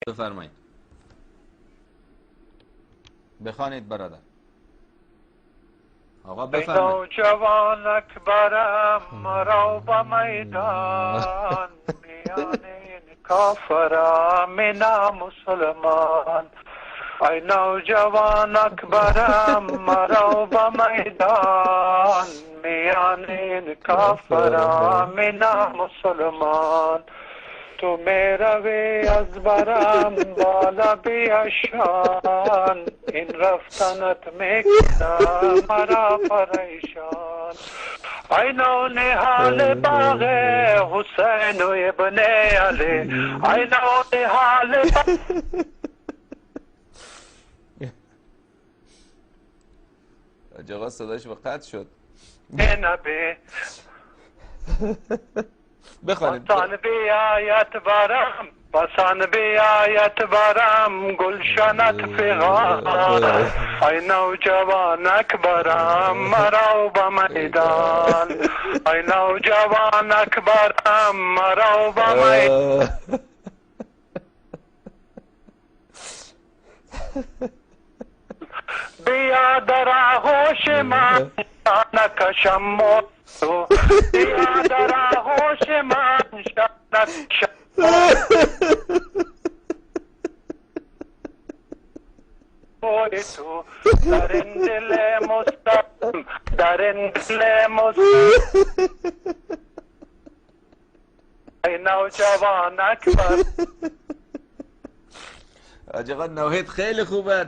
بفرمایید. بخوانید برادر. آقا بفرمایید. نوجوانک برم مرا به میدان، میان این کافرم نه مسلمان. ای نوجوانک برم مرا به میدان، میان این کافرم نه مسلمان. تو میروی از برم بالا بیاشان، این رفتنت میکنم مرا پریشان. ای نونهال باغ حسین و ابن علی، ای نونهال آقا صدایش به قطع شد. نبی بخوانید. بسان بیایت برم، بسان بیایت برم گلشنت فغان. ای نوجوانک برم مرا به میدان، ای نوجوانک برم مرا به میدان. بیا در آغوش من نکشم موتو، بیا در آغوش من نکشم موتو. در این دل مستم، در این دل مستم، ای نوجوانک بر. آقا نوهید خیلی خوبه.